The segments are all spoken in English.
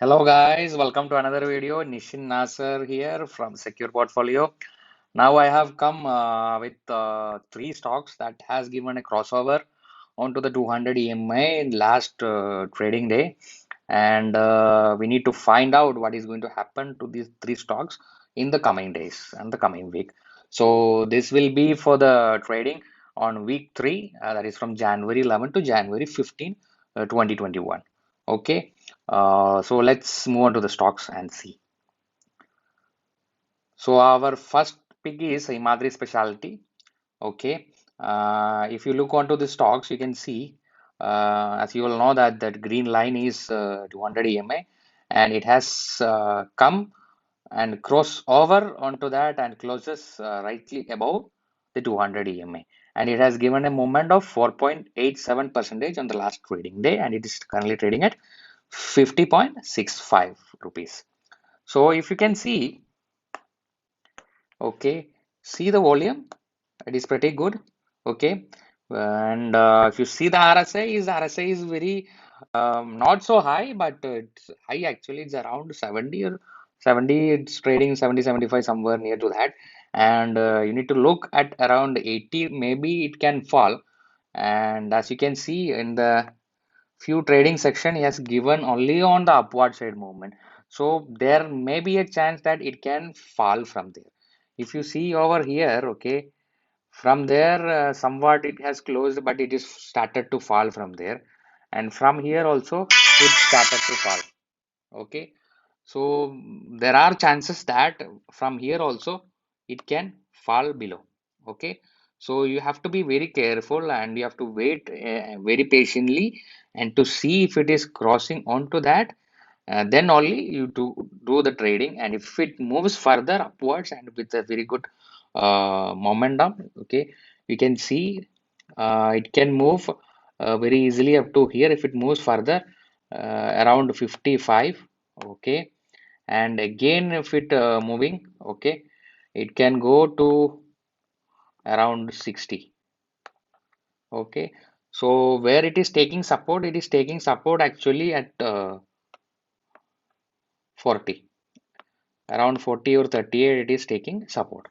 Hello guys, welcome to another video. Nishin Nasser here from Secure Portfolio. Now I have come with three stocks that has given a crossover onto the 200 EMA in last trading day, and we need to find out what is going to happen to these three stocks in the coming days and the coming week. So this will be for the trading on week 3, that is from January 11 to January 15, 2021. Okay. So let's move on to the stocks and see. So our first pick is Himadri Specialty. Okay. If you look onto the stocks, you can see, as you all know, that green line is 200 EMA, and it has come and cross over onto that and closes rightly above the 200 EMA. And it has given a movement of 4.87% on the last trading day, and it is currently trading at 50.65 rupees. So if you can see, okay, see the volume, it is pretty good. Okay, and if you see the RSI is very not so high, but it's high actually. It's around 70 or 70. It's trading 70, 75 somewhere near to that. And you need to look at around 80. Maybe it can fall. And as you can see in the few trading section, he has given only on the upward side movement. So there may be a chance that it can fall from there. If you see over here, okay, from there somewhat it has closed, but it is started to fall from there. And from here also it started to fall. Okay. So there are chances that from here also it can fall below. Okay. So you have to be very careful and you have to wait very patiently and to see if it is crossing onto that. Then only you do the trading, and if it moves further upwards and with a very good momentum, okay, you can see it can move very easily up to here. If it moves further around 55, okay, and again if it moving, okay, it can go to around 60. Okay, so where it is taking support, it is taking support actually at 40, around 40 or 38 it is taking support.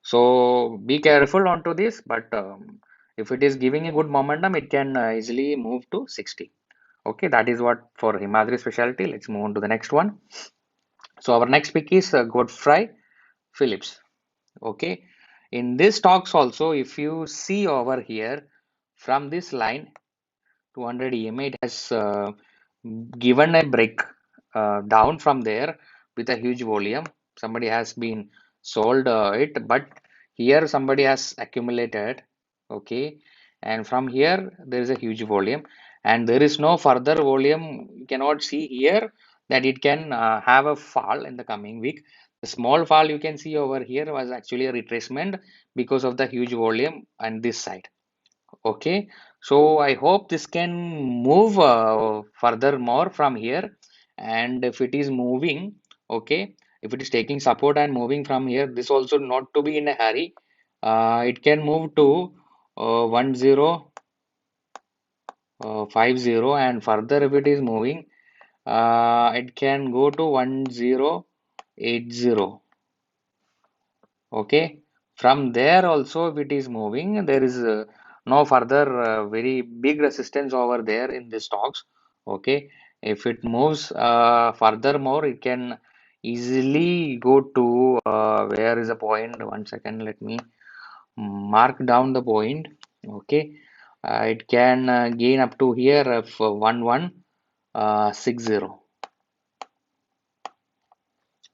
So be careful onto this, but if it is giving a good momentum, it can easily move to 60. Okay, that is what for Himadri Specialty. Let's move on to the next one. So our next pick is Godfrey Phillips. Okay, in this stocks also, if you see over here from this line 200 EMA, it has given a break down from there with a huge volume. Somebody has been sold it, but here somebody has accumulated. Okay, and from here there is a huge volume, and there is no further volume. You cannot see here that it can have a fall in the coming week. The small fall you can see over here was actually a retracement because of the huge volume on this side. Okay, so I hope this can move further more from here. And if it is moving, okay, if it is taking support and moving from here, this also not to be in a hurry. It can move to 1050, and further if it is moving, it can go to 1080. Okay, from there also if it is moving, there is no further very big resistance over there in the stocks. Okay, if it moves furthermore, it can easily go to where is the point? 1 second, let me mark down the point. Okay, it can gain up to here of 1160.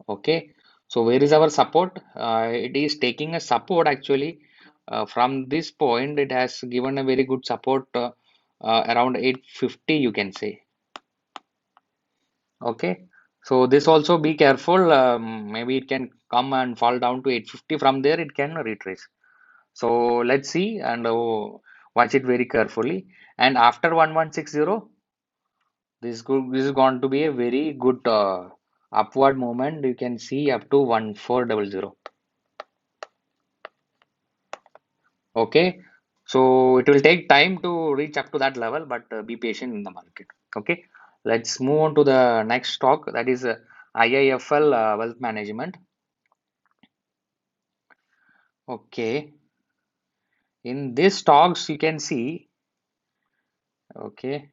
Okay, so where is our support? It is taking a support actually from this point. It has given a very good support around 850, you can say. Okay, so this also be careful. Maybe it can come and fall down to 850. From there, it can retrace. So let's see and watch it very carefully. And after 1160, this is going to be a very good upward movement. You can see up to 1400. Okay, so it will take time to reach up to that level, but be patient in the market. Okay, Let's move on to the next stock, that is IIFL Wealth Management. Okay, in this stocks you can see, okay,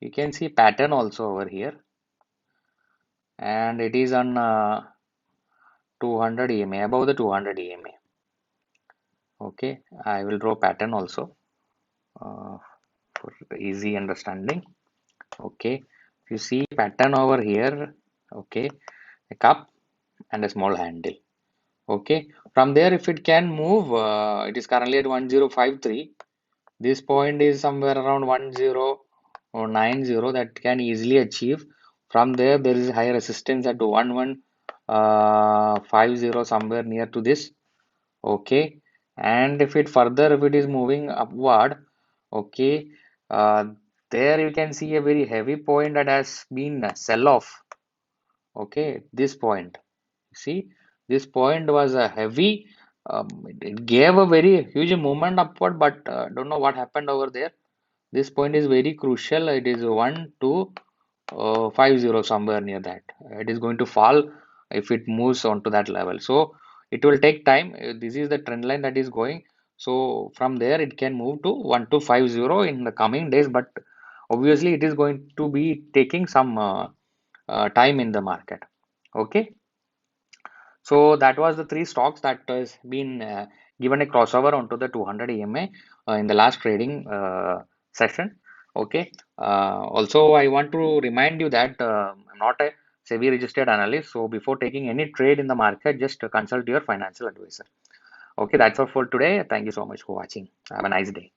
you can see pattern also over here, and it is on 200 EMA, above the 200 EMA. Okay, I will draw pattern also uh, for easy understanding. Okay, if you see pattern over here, okay, a cup and a small handle. Okay, from there, if it can move, it is currently at 1053. This point is somewhere around 1090 that can easily achieve. From there, there is high resistance at 1150, somewhere near to this. Okay, and if it further, if it is moving upward, okay, uh, there you can see a very heavy point that has been sell off. Okay, this point, see, this point was a heavy, it gave a very huge movement upward, but don't know what happened over there. This point is very crucial. It is 1250, somewhere near that. It is going to fall if it moves on to that level. So it will take time. This is the trend line that is going. So from there it can move to 1250 in the coming days, but obviously it is going to be taking some time in the market. Okay. So that was the three stocks that has been given a crossover onto the 200 EMA in the last trading session. Okay. Also, I want to remind you that I'm not a SEBI registered analyst. So before taking any trade in the market, just consult your financial advisor. Okay, that's all for today. Thank you so much for watching. Have a nice day.